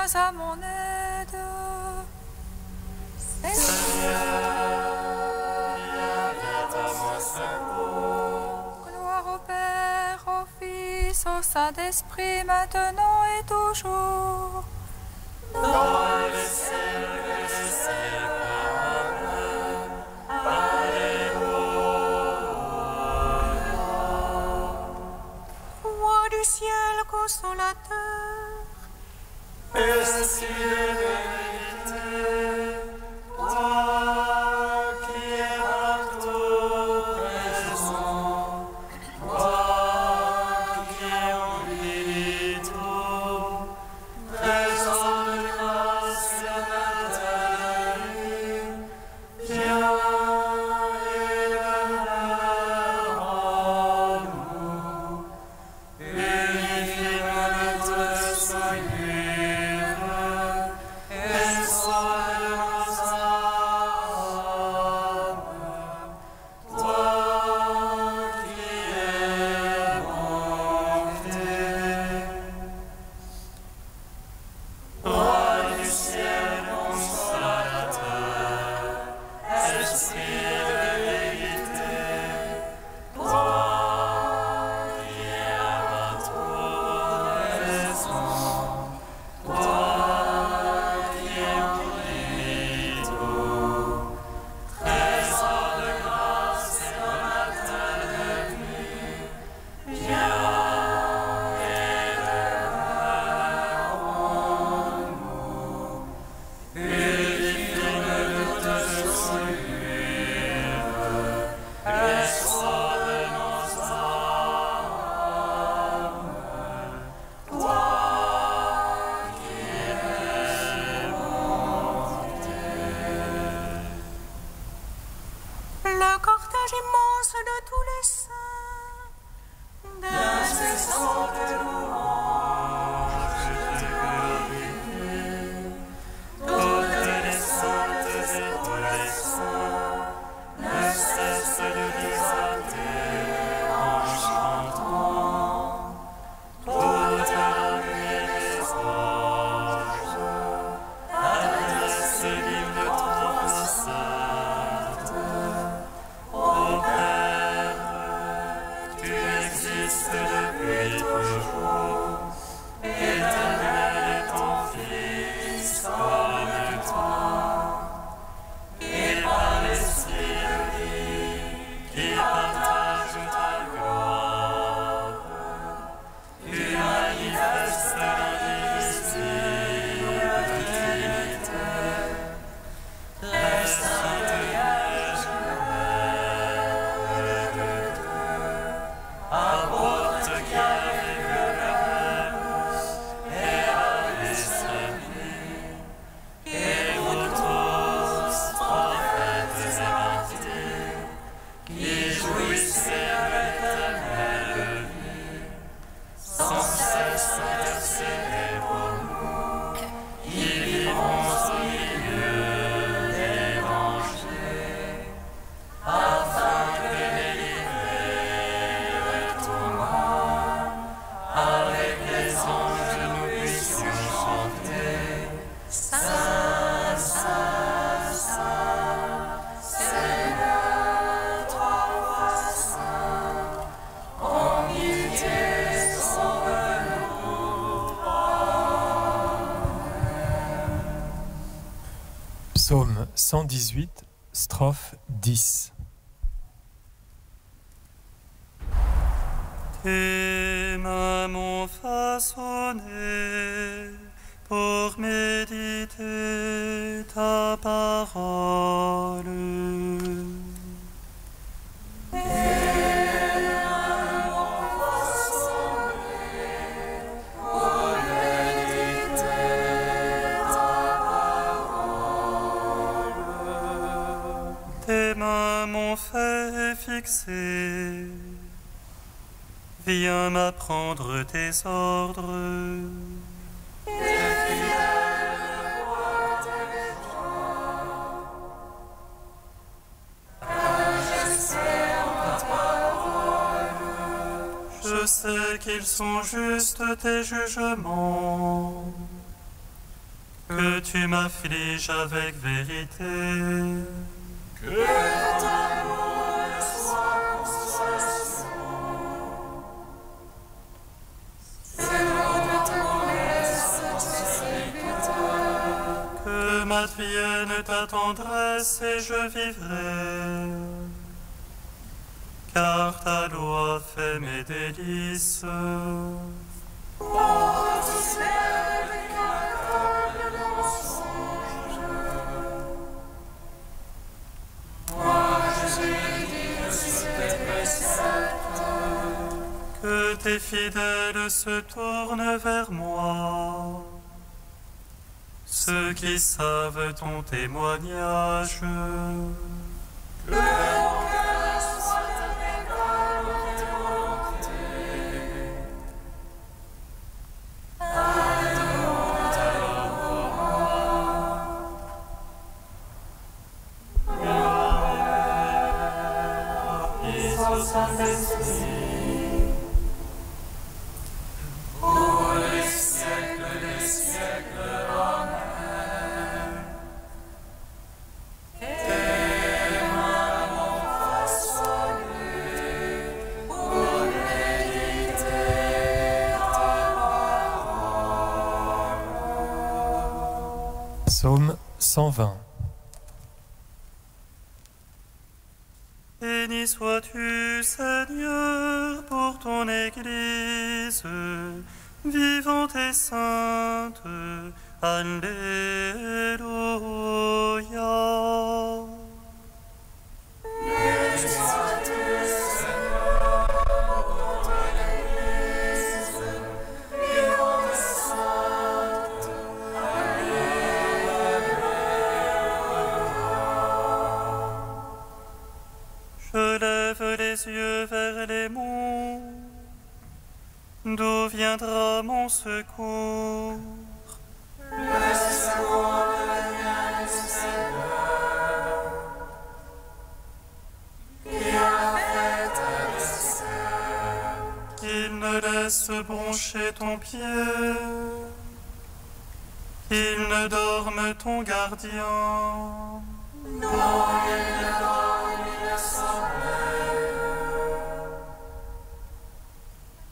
viens à mon aide. Seigneur, viens à mon secours. Gloire au Père, au Fils, au Saint-Esprit, maintenant et toujours. Dans le ciel des siècles. Alléluia. Roi du ciel consolateur, Merci de vérité, toi qui es partout présent, toi qui es oublie tout, présent de grâce et maternelle, viens et demeure en nous, unifie notre souillure, et soigne nos âmes, toi qui es bonté. Roi du ciel consolateur, esprit de vérité, toi qui es partout présent, toi qui es oublie tout, trésor de grâce et de maternelle, viens et demeure en nous, unifie notre souillure, et sauve nos âmes, toi qui es bonté. le cortège immense de tous les saints, D'incessantes louanges te glorifient, toutes les saintes et tous les saints ne cessent de t'exalter en chantant. Toute l'armée des anges adresse l'hymne trop sainte. Ô Père, tu existes depuis toujours, éternel est ton Fils comme toi, et par l'Esprit de vie qui partage ta gloire, tu manifestes l'indivisible Trinité, très sainte Vierge Mère de Dieu, apôtre qui arrive le Verbe et a les saints, et vous tous, prophètes et martyrs, qui jouissez de l'éternelle vie, sans cesse intercédez pour nous, qui vivons au milieu des dangers, afin de les délivrer de tout mal. Avec les anges nous puissions chanter Saint, Saint, Saint, Seigneur, trois fois saint, en pitié sauve-nous. Psaume 118, strophe 10. Tes mains m'ont façonné pour méditer ta parole. Tes mains m'ont fait fixer. Viens m'apprendre tes ordres. Je sais qu'ils sont justes tes jugements. que tu m'affliges avec vérité. Que ton amour soit consolation. Seigneur de ta promesse, tes serviteurs. Que m'advienne ta tendresse et je vivrai. Car ta loi fait mes délices. Oh, tu sais l'incroyable mensonge. Moi, j'ai dit tes préceptes. Que tes fidèles se tournent vers moi. Ceux qui savent ton témoignage. Que mon cœur soit égal à tes volontés. Adorons ta loi. Fils au Saint-Esprit, pour les siècles des siècles. Amen. Tes mains m'ont façonné pour méditer ta parole. Psaume 120. Béni sois-tu, Seigneur, pour ton Église, vivante et sainte. Alléluia. Béni sois-tu, Seigneur, pour ton Église, vivante et sainte. Je lève les yeux vers les monts. D'où viendra mon secours? Le secours vient du Seigneur, qui a fait tes cieux. Qu'il ne laisse broncher ton pied, qu'il ne dorme ton gardien. Non, il ne dort ni ne sommeille.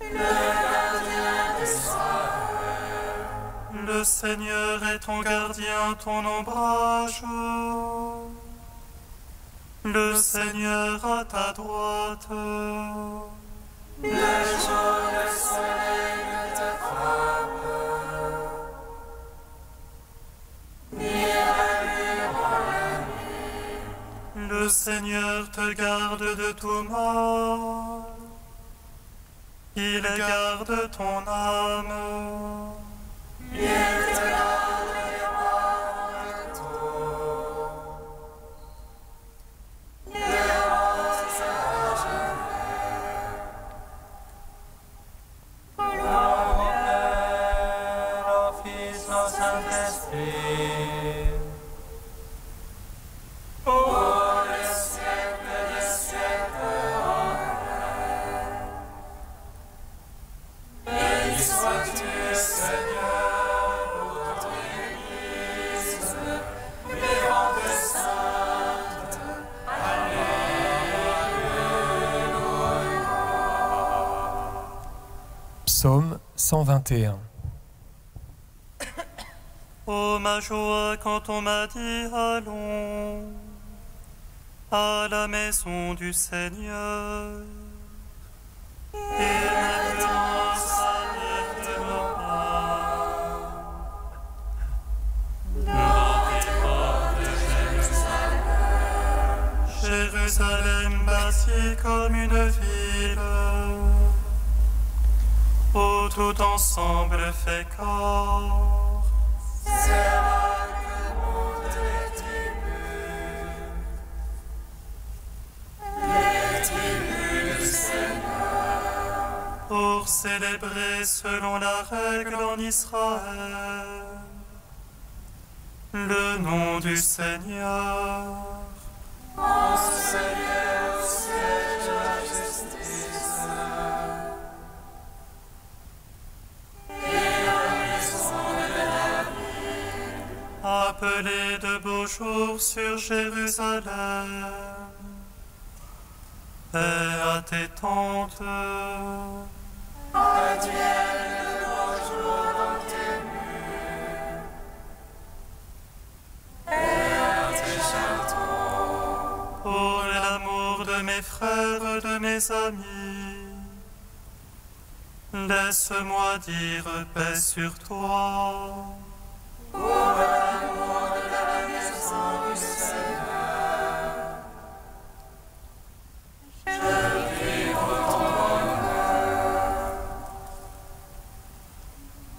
Le gardien des soirs. Le Seigneur est ton gardien, ton ombrage. Le Seigneur à ta droite. Le jour, le soleil ne te frappe, ni la lune en la nuit. Le Seigneur te garde de tout mal. Il garde ton âme. Il te garde les morts de tout. Il repose à jamais. Gloire au Père, au Fils, au Saint-Esprit. Pour les siècles des siècles. Amen. Béni sois-tu, Seigneur, pour ton Église, vivante et sainte. Psaume 121. Oh ma joie quand on m'a dit allons à la maison du Seigneur. Et maintenant ça n'arrêtera pas. Dans tes portes de Jérusalem. Jérusalem bâtie comme une ville. Où tout ensemble fait corps. C'est là que montent les tribus du Seigneur. Pour célébrer selon la règle en Israël le nom du Seigneur. Enseigner au siège la justice. Et la maison de la vie Appelez de beaux jours sur Jérusalem. Paix à tes tentes. Advienne de beaux jours dans tes murs. Paix à tes châteaux. Pour l'amour de mes frères, de mes amis, laisse-moi dire paix sur toi. Pour l'amour de la maison du Seigneur, je vivre ton honneur.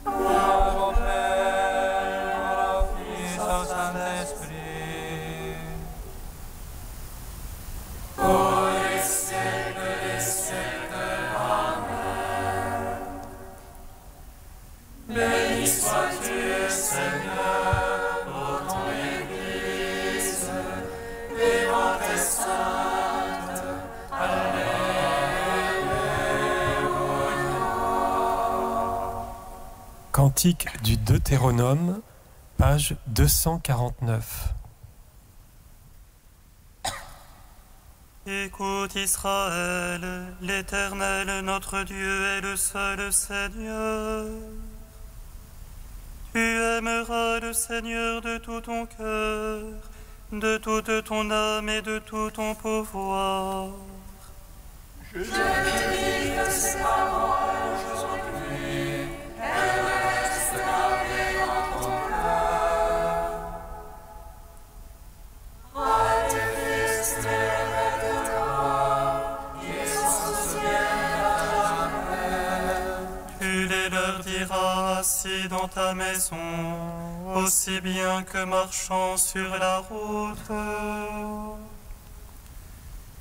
Au Père, au Fils, au Saint-Esprit, pour les siècles des siècles. Amen. Béni sois-tu, Seigneur, pour ton Église, vivante et sainte. Alléluia. Cantique du Deutéronome, page 249. Écoute Israël, l'Éternel notre Dieu est le seul Seigneur. Tu aimeras le Seigneur de tout ton cœur, de toute ton âme et de tout ton pouvoir. Je médite ces paroles aujourd'hui, elles restent gravées dans ton cœur. Rends tes fils tes de toi, qu'ils s'en souviennent à jamais. Tu les leur diras assis dans ta maison, aussi bien que marchant sur la route.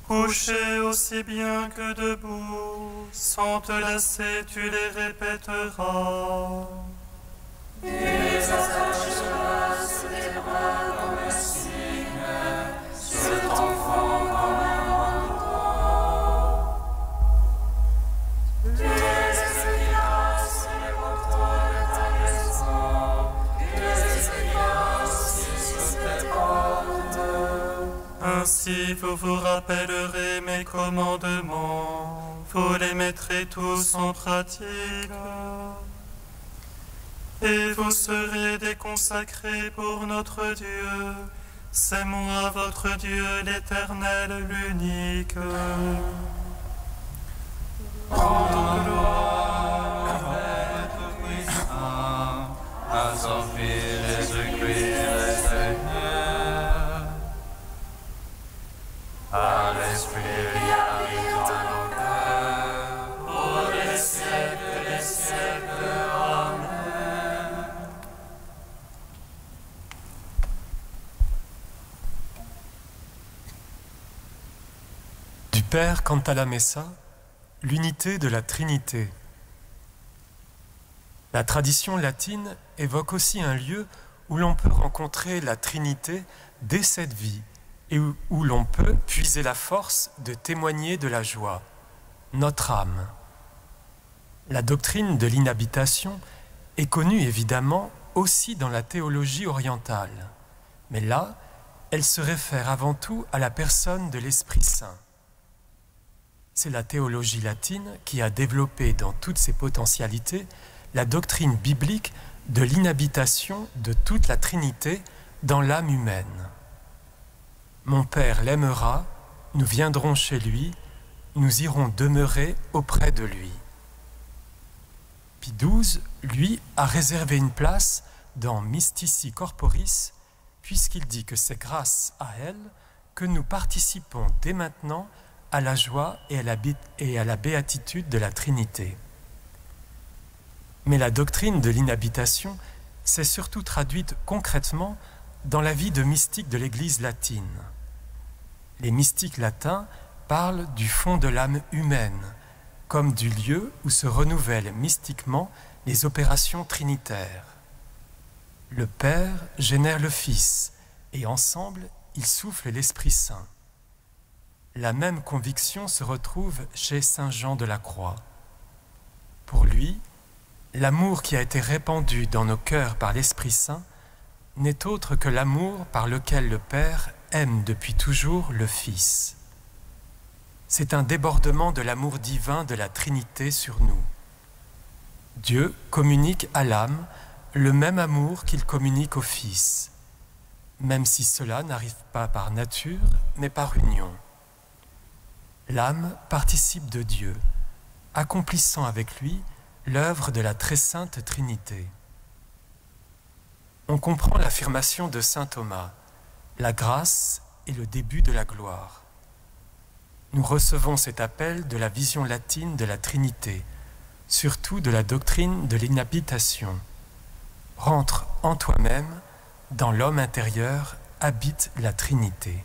Couché aussi bien que debout, sans te lasser, tu les répéteras. Tu les attacheras sous tes bras comme un signe, sur ton front comme un manteau. Tu les écriras sur les poteaux de ta maison, tu les écriras aussi sur tes portes. Ainsi vous vous rappellerez mes commandements, vous les mettrez tous en pratique. Et vous serez déconsacrés pour notre Dieu, c'est moi votre Dieu, l'Éternel, l'unique. Rendons gloire au Père Tout-Puissant, à son Fils Jésus-Christ le Seigneur, à l'Esprit qui habite dans nos cœurs, pour les siècles des siècles. Amen. Du Père Cantala Messa, l'unité de la Trinité. La tradition latine évoque aussi un lieu où l'on peut rencontrer la Trinité dès cette vie et où l'on peut puiser la force de témoigner de la joie, notre âme. La doctrine de l'inhabitation est connue évidemment aussi dans la théologie orientale, mais là, elle se réfère avant tout à la personne de l'Esprit Saint. C'est la théologie latine qui a développé dans toutes ses potentialités la doctrine biblique de l'inhabitation de toute la Trinité dans l'âme humaine. Mon Père l'aimera, nous viendrons chez lui, nous irons demeurer auprès de lui. Pie XII, lui, a réservé une place dans Mystici Corporis, puisqu'il dit que c'est grâce à elle que nous participons dès maintenant à la joie et à la béatitude de la Trinité. Mais la doctrine de l'inhabitation s'est surtout traduite concrètement dans la vie de mystiques de l'Église latine. Les mystiques latins parlent du fond de l'âme humaine, comme du lieu où se renouvellent mystiquement les opérations trinitaires. Le Père génère le Fils, et ensemble, ils soufflent l'Esprit Saint. La même conviction se retrouve chez saint Jean de la Croix. Pour lui, l'amour qui a été répandu dans nos cœurs par l'Esprit Saint n'est autre que l'amour par lequel le Père aime depuis toujours le Fils. C'est un débordement de l'amour divin de la Trinité sur nous. Dieu communique à l'âme le même amour qu'il communique au Fils, même si cela n'arrive pas par nature, mais par union. L'âme participe de Dieu, accomplissant avec lui l'œuvre de la très sainte Trinité. On comprend l'affirmation de saint Thomas, la grâce est le début de la gloire. Nous recevons cet appel de la vision latine de la Trinité, surtout de la doctrine de l'inhabitation. Rentre en toi-même, dans l'homme intérieur habite la Trinité.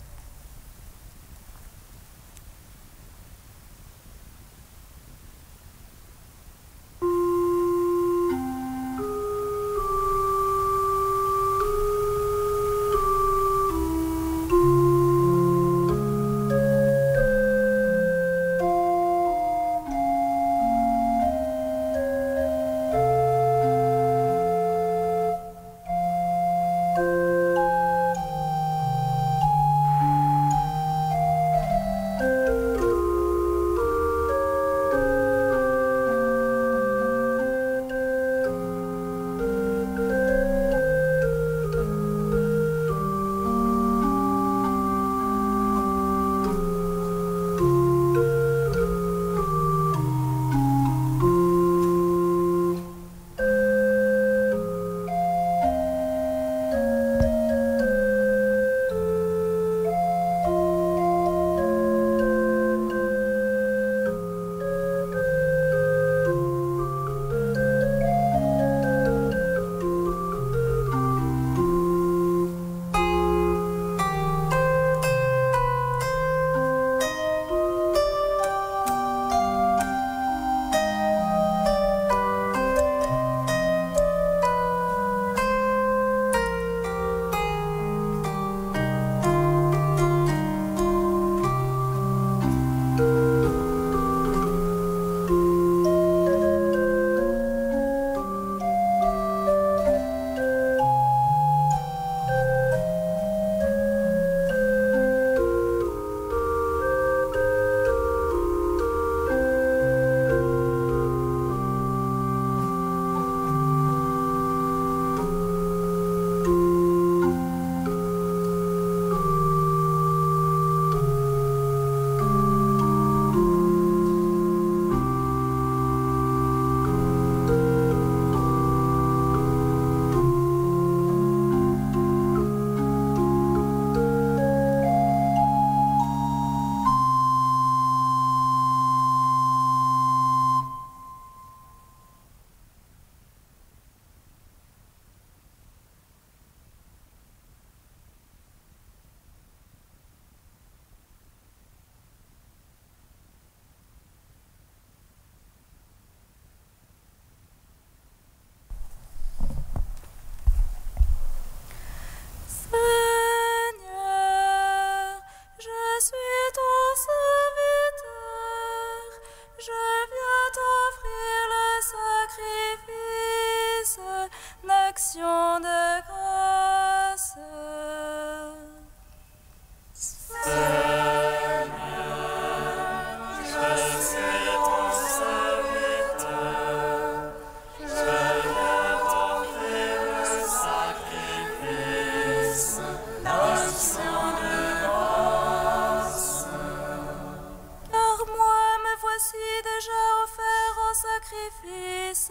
sacrifice.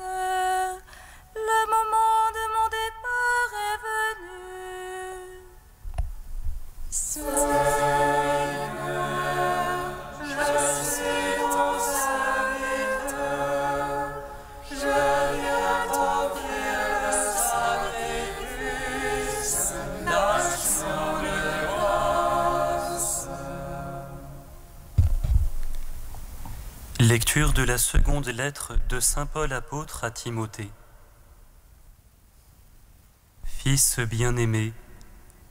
Le moment de mon départ est venu. Seigneur, je suis ton serviteur. Je viens t'offrir le sacrifice d'action de grâce. Lecture de la seconde lettre de saint Paul apôtre à Timothée. Fils bien-aimé,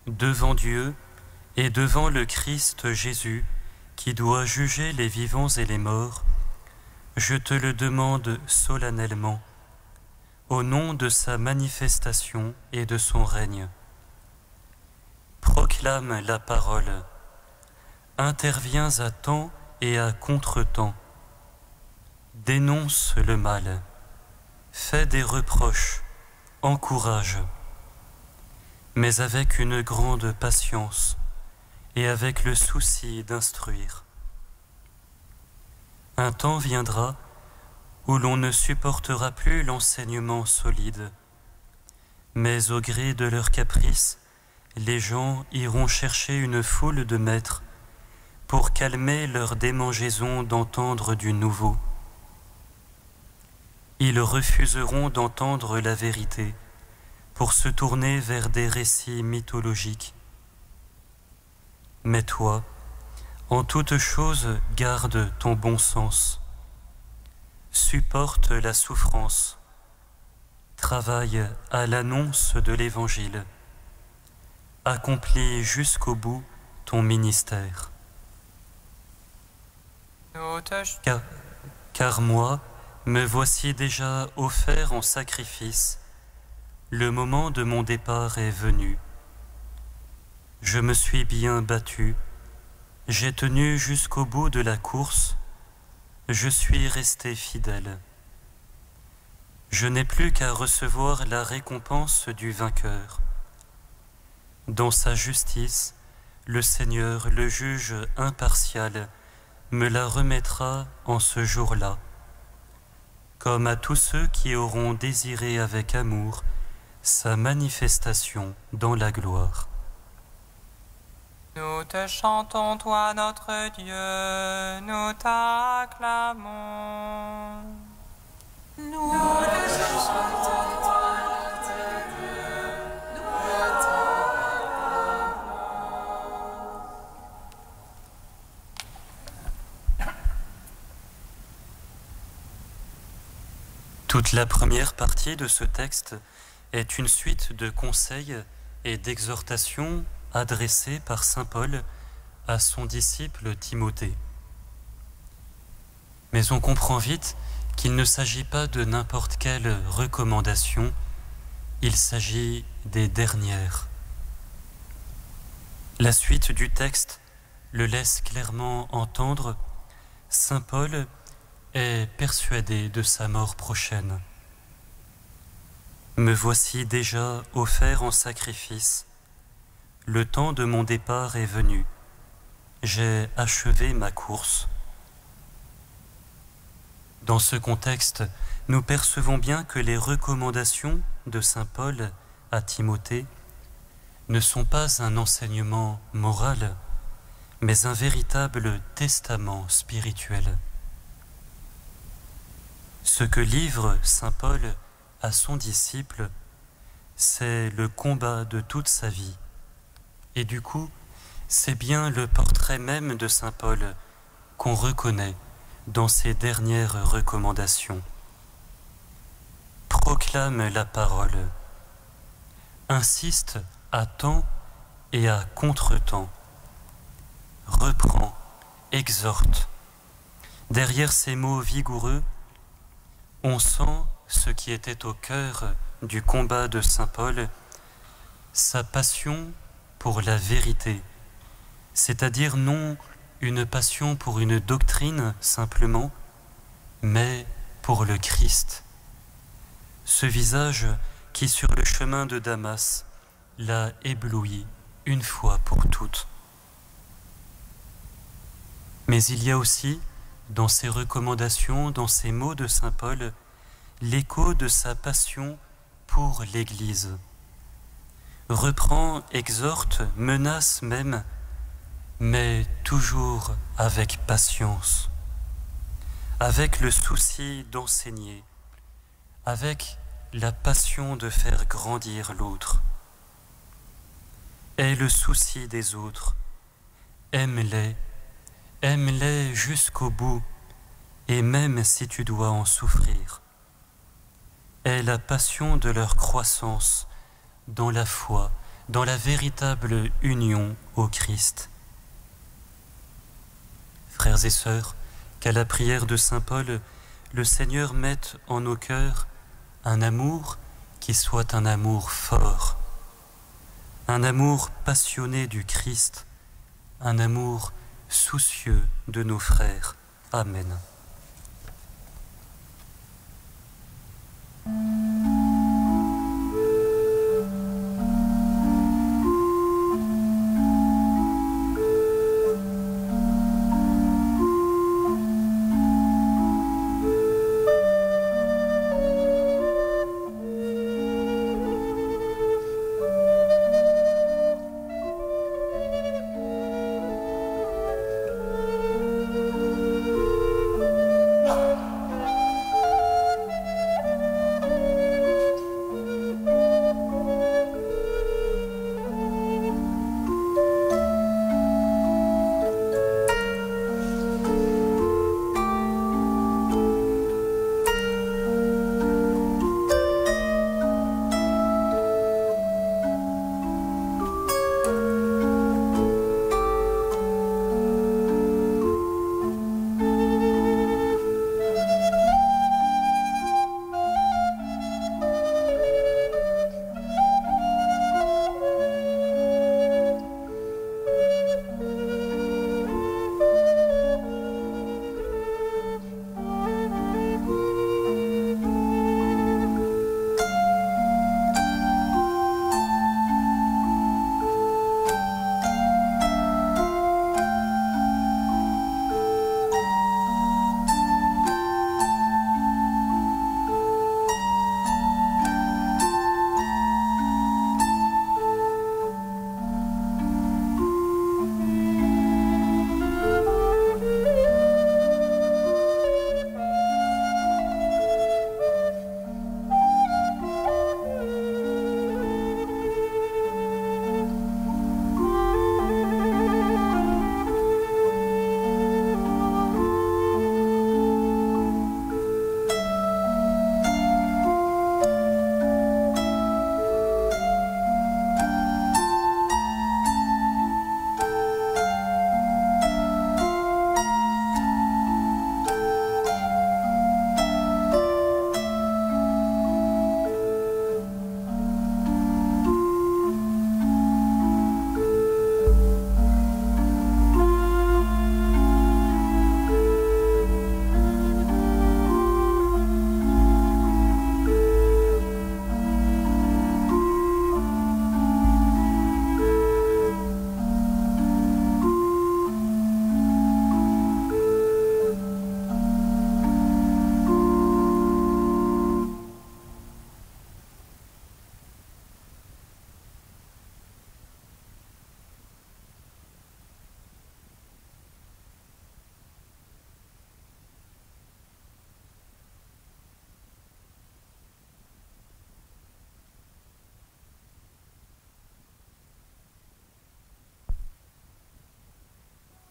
devant Dieu et devant le Christ Jésus, qui doit juger les vivants et les morts, je te le demande solennellement, au nom de sa manifestation et de son règne, proclame la parole, interviens à temps et à contre-temps, dénonce le mal, fais des reproches, encourage, mais avec une grande patience et avec le souci d'instruire. Un temps viendra où l'on ne supportera plus l'enseignement solide, mais au gré de leurs caprices, les gens iront chercher une foule de maîtres pour calmer leur démangeaison d'entendre du nouveau. Ils refuseront d'entendre la vérité pour se tourner vers des récits mythologiques. Mais toi, en toute chose, garde ton bon sens, supporte la souffrance, travaille à l'annonce de l'Évangile, accomplis jusqu'au bout ton ministère. Car moi, me voici déjà offert en sacrifice, le moment de mon départ est venu. Je me suis bien battu, j'ai tenu jusqu'au bout de la course, je suis resté fidèle. Je n'ai plus qu'à recevoir la récompense du vainqueur. Dans sa justice, le Seigneur, le juge impartial, me la remettra en ce jour-là, comme à tous ceux qui auront désiré avec amour sa manifestation dans la gloire. Nous te chantons, toi notre Dieu, nous t'acclamons. Nous te chantons, toi notre Dieu, nous t'acclamons. Toute la première partie de ce texte est une suite de conseils et d'exhortations adressées par saint Paul à son disciple Timothée. Mais on comprend vite qu'il ne s'agit pas de n'importe quelle recommandation, il s'agit des dernières. La suite du texte le laisse clairement entendre, saint Paul est persuadé de sa mort prochaine. Me voici déjà offert en sacrifice. Le temps de mon départ est venu. J'ai achevé ma course. Dans ce contexte, nous percevons bien que les recommandations de saint Paul à Timothée ne sont pas un enseignement moral, mais un véritable testament spirituel. Ce que livre saint Paul à son disciple, c'est le combat de toute sa vie. Et du coup, c'est bien le portrait même de saint Paul qu'on reconnaît dans ses dernières recommandations. Proclame la parole, insiste à temps et à contre-temps, reprend, exhorte. Derrière ces mots vigoureux, on sent ce qui était au cœur du combat de saint Paul, sa passion pour la vérité, c'est-à-dire non une passion pour une doctrine simplement, mais pour le Christ. Ce visage qui sur le chemin de Damas l'a ébloui une fois pour toutes. Mais il y a aussi, dans ses recommandations, dans ces mots de saint Paul, l'écho de sa passion pour l'Église. Reprend, exhorte, menace même, mais toujours avec patience, avec le souci d'enseigner, avec la passion de faire grandir l'autre. Aie le souci des autres, aime-les jusqu'au bout, et même si tu dois en souffrir. Aie la passion de leur croissance dans la foi, dans la véritable union au Christ. Frères et sœurs, qu'à la prière de saint Paul, le Seigneur mette en nos cœurs un amour qui soit un amour fort, un amour passionné du Christ, un amour soucieux de nos frères. Amen.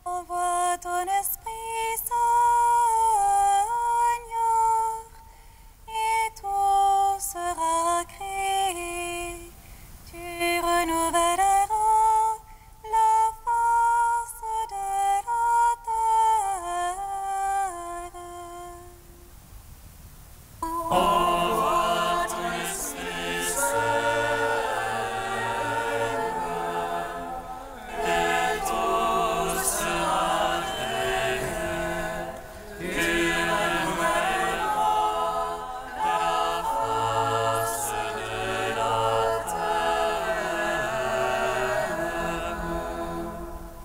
Envoie ton esprit, Seigneur, et tout sera créé. Tu renouvelleras la face de la terre. Envoie ton esprit, et tout sera créé. Tu renouvelleras la face de la terre.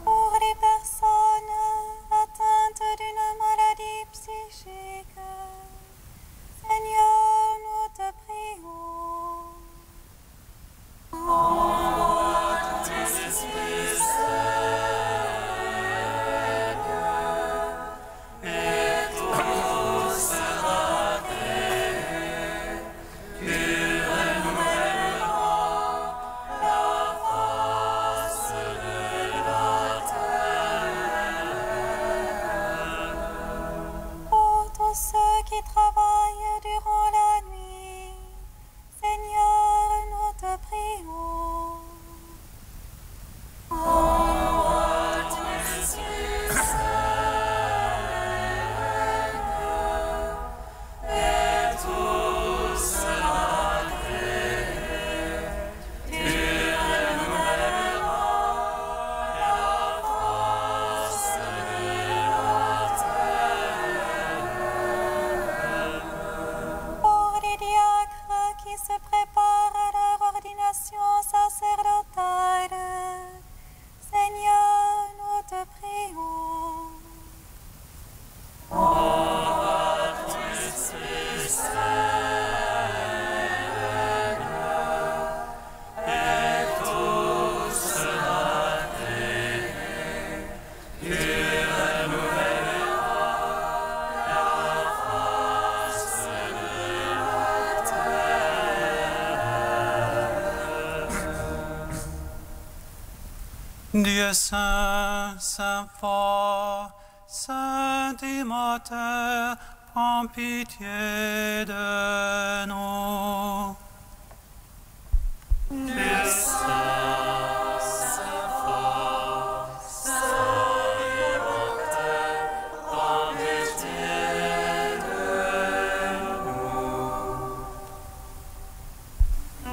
Pour les personnes atteintes d'une maladie psychique, Seigneur, Dieu saint, saint fort, saint immateur, prends pitié de nous. Dieu saint, saint fort, saint immateur, prends pitié de nous.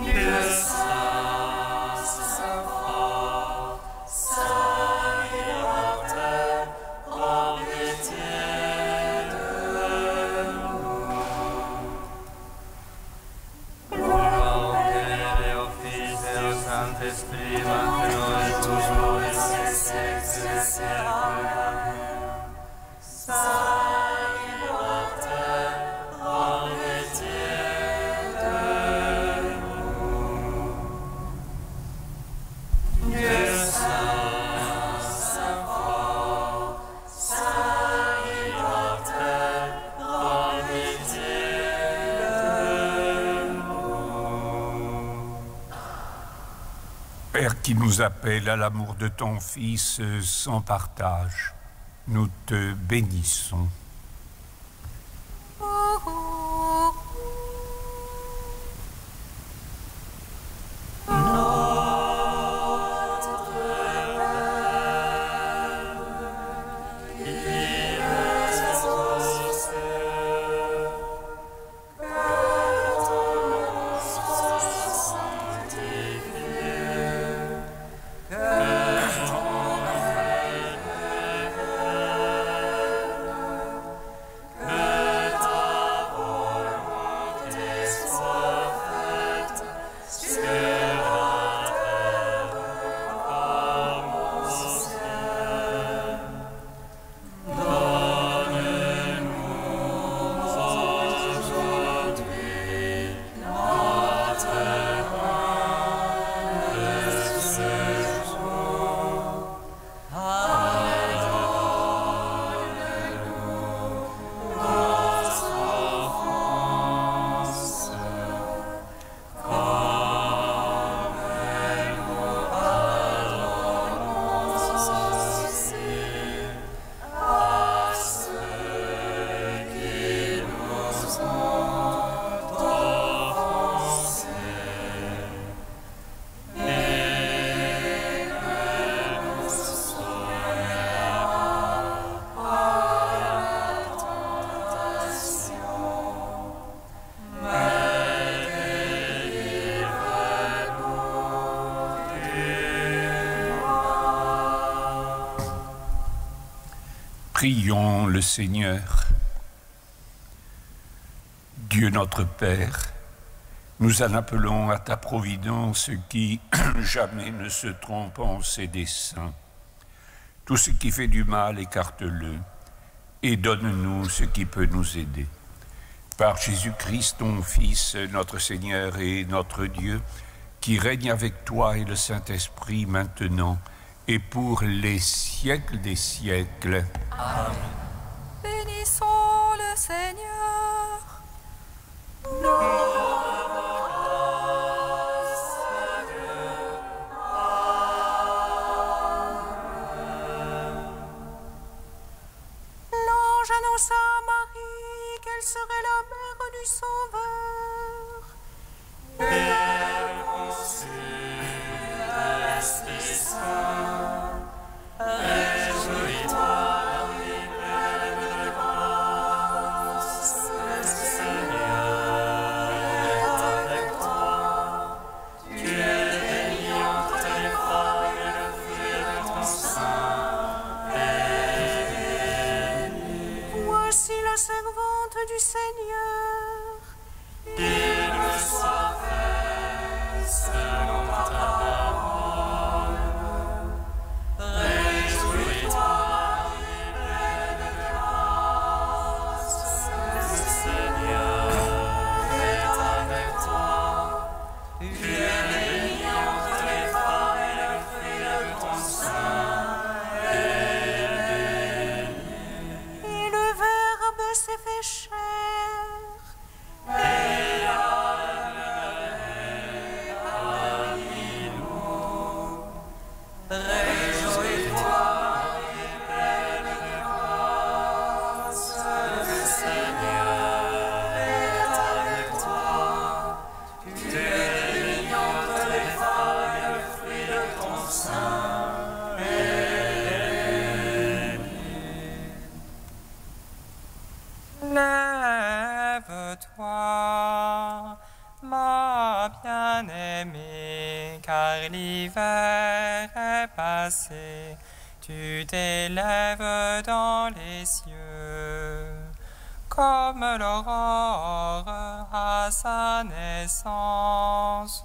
Dieu saint, saint fort, saint immateur, prends pitié de nous. Gloire au Père et au Fils et au Saint-Esprit, maintenant et toujours et dans les siècles des siècles. Saint immateur, prends pitié de nous. Dieu saint, saint fort, saint immateur, prends pitié de nous. Père qui nous appelle à l'amour de ton Fils sans partage, nous te bénissons. Prions le Seigneur. Dieu notre Père, nous en appelons à ta providence qui jamais ne se trompe en ses desseins. Tout ce qui fait du mal, écarte-le et donne-nous ce qui peut nous aider. Par Jésus-Christ, ton Fils, notre Seigneur et notre Dieu, qui règne avec toi et le Saint-Esprit maintenant et pour les siècles des siècles. Amen. Bénissons le Seigneur. L'ange annonça à Marie qu'elle serait la mère du Sauveur. Père conçue de l'Esprit Saint, réjouis-toi, Marie, pleine de grâce, le Seigneur est avec toi. Tu es bénie entre les femmes et le fruit de ton sein est béni. Voici la servante du Seigneur. toi, ma bien-aimée, car l'hiver est passé, tu t'élèves dans les cieux, comme l'aurore à sa naissance.